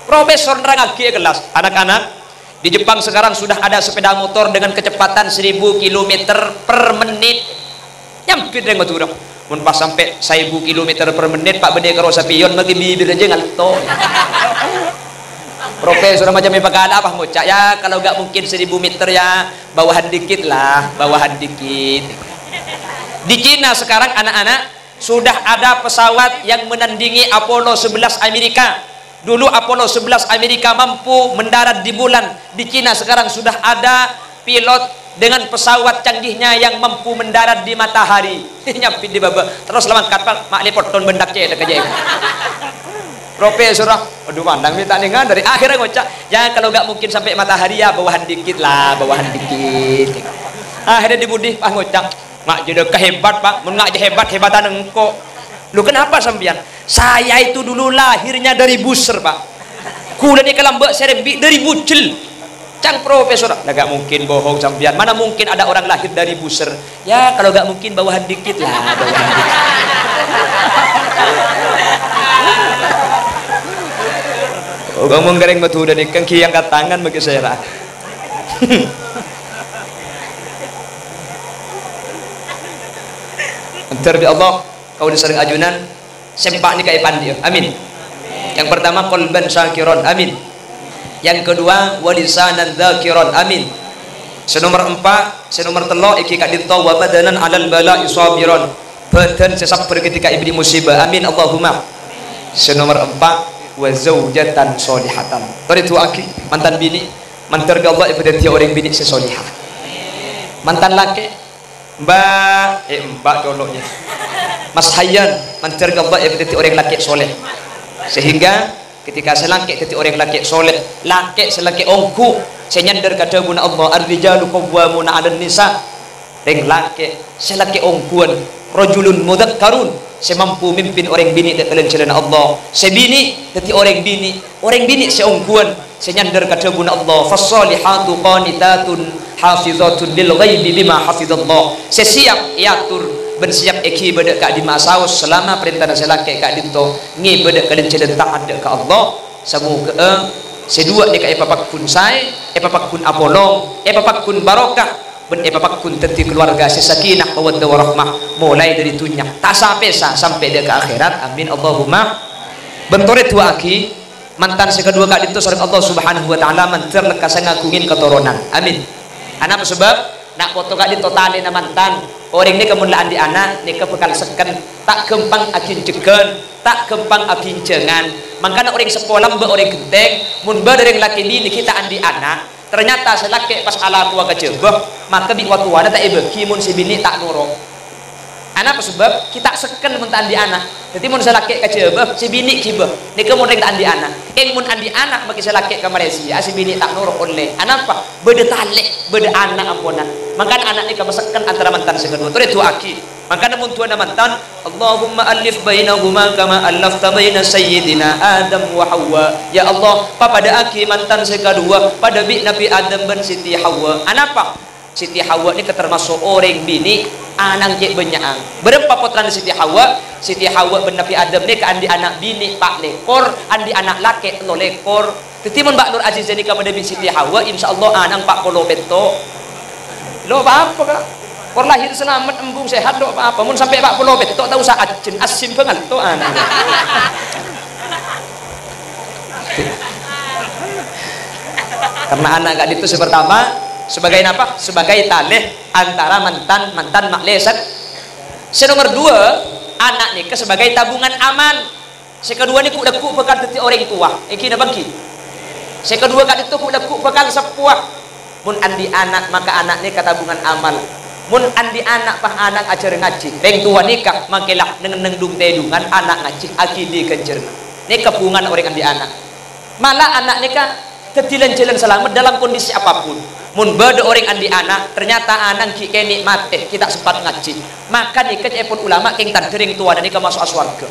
Profesor nerangake kelas anak-anak di Jepang sekarang sudah ada sepeda motor dengan kecepatan 1000 km per menit. Nyampit reng matura. Mun pas sampai 1000 km per menit Pak Bede karo sapion magi bibir aja ngalto. Profesor macam pagala apa ngocak ya, kalau gak mungkin 1000 meter ya bawahan dikit lah, bawahan dikit. Di Cina sekarang anak-anak sudah ada pesawat yang menandingi Apollo 11 Amerika. Dulu Apollo 11 Amerika mampu mendarat di bulan. Di Cina sekarang sudah ada pilot dengan pesawat canggihnya yang mampu mendarat di matahari. Nyampi di baba. Terus lama kat mak lepot ton bendak ce ada kerja. Profesor, aduh mandang minta ningan dari akhirnya ngocak. Ya kalau gak mungkin sampai matahari ya bawahan dikit lah, bawahan dikit. Akhirnya dibudi ngocak. Mak jadi kehebat Pak, mun ngak hebat hebatan engko. Lu kenapa sampean? Saya itu dulu lahirnya dari buser Pak. Kula ni kalambek serembi dari bucel. Cang profesor, lah gak mungkin bohong sampean. Mana mungkin ada orang lahir dari buser? Ya kalau gak mungkin bawahan dikit lah, bawahan dikit. Ngomong gareng batu dan ikan ki angkat tangan bagi saya. Antar bi Allah kau disering ajunan sempak ni kai pandi. Amin. Yang pertama qalban syakiron. Amin. Yang kedua walisanan dzakiron. Amin. Senomor 4, senomor 3 iki kak dinto wa badanan alal bala'i sabiron. Badan sesabar ketika ibni musibah. Amin Allahumma. Senomor 4 wa zaujatan solihatan. Tadi tu aki mantan bini mantar bi Allah ibadah dia orang bini sesolihah. Mantan laki mbak coloknya Mas Hayyan mantar bi Allah ibadah dia orang laki soleh. Sehingga ketika selaki jadi orang laki soleh, laki selaki ongku senyandar kada guna Allah ar-rijalu qawwamuna 'alan nisa. Reng laki selaki ongkuan rajulun mudzakkarun semampu mimpin orang bini dalam jalan Allah. Sebini jadi orang bini seongkuan senyandar kada guna Allah. Fasolihatu qanitatun hafizatun lil ghaibi bima hafizallah. Sesiap iatur bersiap eki bedek kak di masaus selama perintah selaki kak dinto ngi bedek kalian jalan taat ke Allah. Semoga sedua ni kak epapak pun sai epapak pun apolong epapak pun barokah ben epapak pun tenti keluarga sesakinah mawaddah warahmah mulai dari dunia tak sampai dia ke akhirat. Amin Allahumma. Bentore tua aki mantan sekedua kak dinto sareng Allah Subhanahu wa taala mantir lekas ngagungin keturunan. Amin. Anak sebab nak foto kak dinto tali na mantan orang ini kemulaan di anak ini kebekal seken tak gempang akin jegen tak gempang akin jengan. Makanya orang sekolah mbak orang genteng mun mbak dari laki ini kita andi anak ternyata selaki pas ala tua kejebah maka bi watuana tak ibeki mun si bini tak nurung. Anak sebab kita seken mun tak andi anak. Jadi mun selaki kejebah si bini kibah ini kemudian tak andi anak. Mun andi anak bagi selaki ke Malaysia si bini tak nurung oleh anak apa beda talek beda anak ampunan. Makanya anak ini kemesekan antara mantan sekedua itu aki. Makanya mun tuan mantan Allahumma alif bainahuma kama alafta baina sayyidina Adam wa Hawa. Ya Allah pada aki mantan sekedua pada bi Nabi Adam dan Siti Hawa. Anapa Siti Hawa ni termasuk orang bini anang cek benyaang. Berapa putra Siti Hawa? Siti Hawa ben Nabi Adam ni ke andi anak bini 4 lekor, andi anak laki 3 lekor. Ketimun Mbak Nur Aziz ni kepada Siti Hawa, insyaallah anang 40 beto. Lo apa kak? Kor lahir selamat embung sehat lo apa? Mun sampai 40 beto tahu saat jen asim pengal to anang. Karena anak gak itu pertama sebagai apa? Sebagai talih antara mantan makleset. Nomor 2 anak nih sebagai tabungan aman. Kedua nih udah ku bekal teti orang tua. Iki na bagi. Kedua kat itu udah ku bekal sepuah. Mun andi anak maka anak nih tabungan amal. Mun andi anak pah anak ajar ngaji. Reng tua nikah makilah neng dung tedungan anak ngaji akidi kencerna. Ini kepungan orang andi anak. Malah anak nikah ketilan-tilan selamat dalam kondisi apapun. Mun beda orang andi anak ternyata anak ki nikmat kita sempat ngaji. Maka nikah pun ulama king tan kering tua dan nikah masuk aswarga.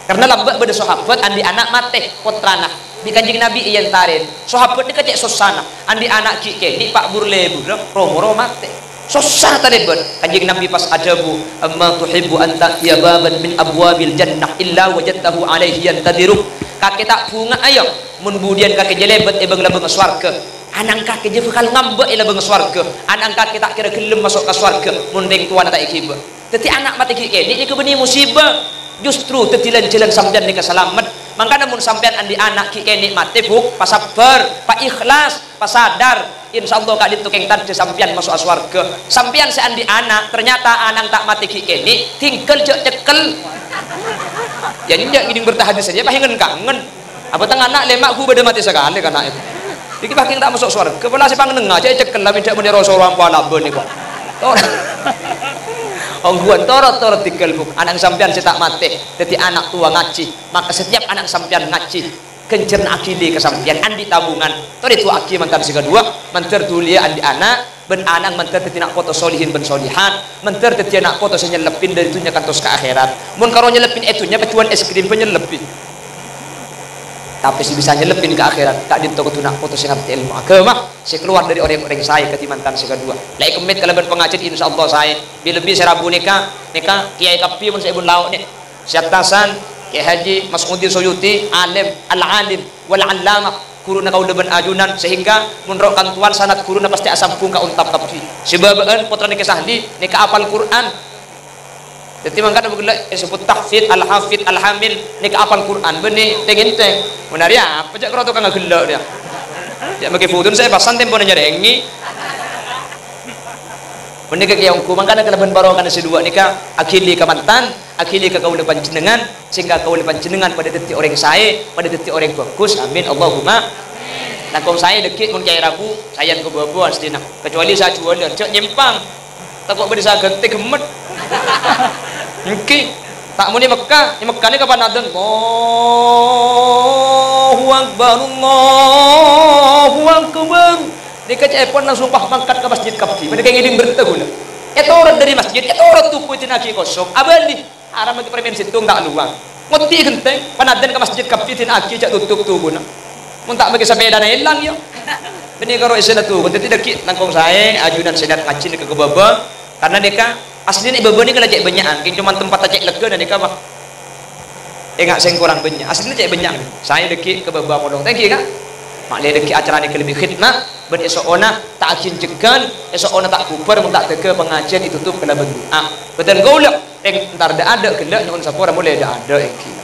Karena lambak beda sahabat andi anak mate putrana. Di Kanjeng Nabi iyan tarin. Sahabat nikah cek susana. Andi anak ki ni Pak Burle budrak romoro mate. Susah tadi bed. Kanjeng Nabi pas ajabu amma tuhibbu an ta'tiya baban min abwabil jannah illa wajadtahu alaihi yantadiru. Kakek tak bunga ayo mun budian kakek jelebet ebeng labeng swarga. Anang kakek je bakal ngambek ila beng swarga. Anang kakek tak kira gelem masuk ke swarga mun ring tuan tak ikiba. Dadi anak mati ki ini kebeni musibah. Justru tetilan-tilan sampean nika selamat. Mangkana mun sampean andi anak ki nikmate buk pasabar, pa ikhlas, pa sadar. Insyaallah kak ditu keng tadi sampean masuk swarga. Sampean se andi anak ternyata anang tak mati ki ini tinggal cekel. Jadi dia ingin bertahan saja, pahingan kangen. Apa tengah anak lemakku beda mati sekali kan anak itu. Iki paking tak masuk surga. Kepala si pangeneng aja cekel lah minta meniro sorang pala ben iku. Ongguan torot dikelbuk. Anak sampean cetak mati. Dadi anak tua ngaji. Maka setiap anak sampean ngaji kencerna akide kesampean andi tabungan. Tori tua aki mantan si kedua, mantar dulia andi anak. Ben anak menter tetinak foto solihin ben solihan menter tetinak foto senyelepin dari itunya kantos ke akhirat mun karo nyelepin itunya petuan es krim penyelepin tapi si bisa nyelepin ke akhirat kak dito ketunak foto sing ngerti ilmu agama si keluar dari orang-orang saya ke mantan si kedua lai kemit kalau ben pengajian insyaallah saya lebih serabu nikah kiai kapi mun saya bun lauk nih syatasan kiai haji Mas'udin Suyuti alim al-alim wal allamah kuruna kau deban ajunan sehingga menurut kantuan sanat kuruna pasti asam pun kau untap kapki sebabaan putra nikah sahli nikah apal Quran jadi mangkana begala disebut tahfid al-hafid al-hamil nikah apal Quran benih teng-teng benar ya apa jak kroto kang gelak dia ya bagi futun saya pasan tempo nyarengi menikah ke yangku mangkana kelaban barokan sedua nikah akhili ke mantan akhili ke kaula panjenengan sehingga kaula panjenengan pada detik orang saya pada detik orang bagus amin Allahumma nah kalau saya dekit mun kiai rabu saya ke babuan sedina kecuali saya jual cek nyimpang takut beri saya ganti gemet mungkin tak muni Mekah ni Mekah ni kapan adan Allahu Akbar Allahu Akbar dika cepon langsung pah mangkat ke masjid kapki mereka ngiding bertahun itu orang dari masjid itu orang tuku itu naki kosong abali aram lagi permen situng tak luang ngerti genteng panadan ke masjid kapki tin aki jak tutup tubuh nak mun tak bagi sepeda na hilang yo beni karo isena tu jadi deki nangkong saya ajunan sedat ngacin ke baba karena deka aslinya baba ni kalau cek benyaan king cuma tempat cek lega dan deka mah enggak sing kurang banyak aslinya cek banyak saya deki ke baba modong thank you kak maklih deki acara ni lebih khidmat ben esok ona tak akin cekan esok ona tak kuper mun tak teke pengajian ditutup kena berdoa betul gaulak entar ada gelak nyon sapora mulai ada iki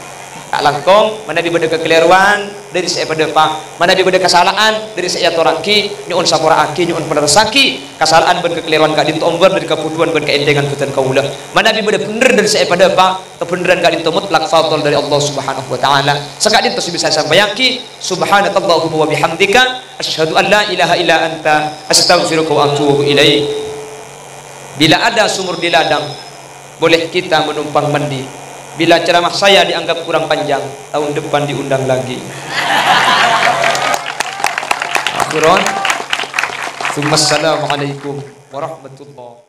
tak langkong mana dibeda kekeliruan dari saya pada pak mana dibeda kesalahan dari saya toraki nyon sapora aki nyon penersaki kesalahan ben kekeliruan kak dinto omber dari keputuan ben keendengan betul kaulah mana dibeda bener dari saya pada pak kebenaran kak dinto mutlak fadl dari Allah Subhanahu wa taala sekak dinto bisa sampaiaki subhanakallahumma wa bihamdika asyhadu an la ilaha illa anta astaghfiruka wa atubu ilaik. Bila ada sumur di ladang boleh kita menumpang mandi. Bila ceramah saya dianggap kurang panjang, tahun depan diundang lagi. Akhiran. Assalamualaikum warahmatullahi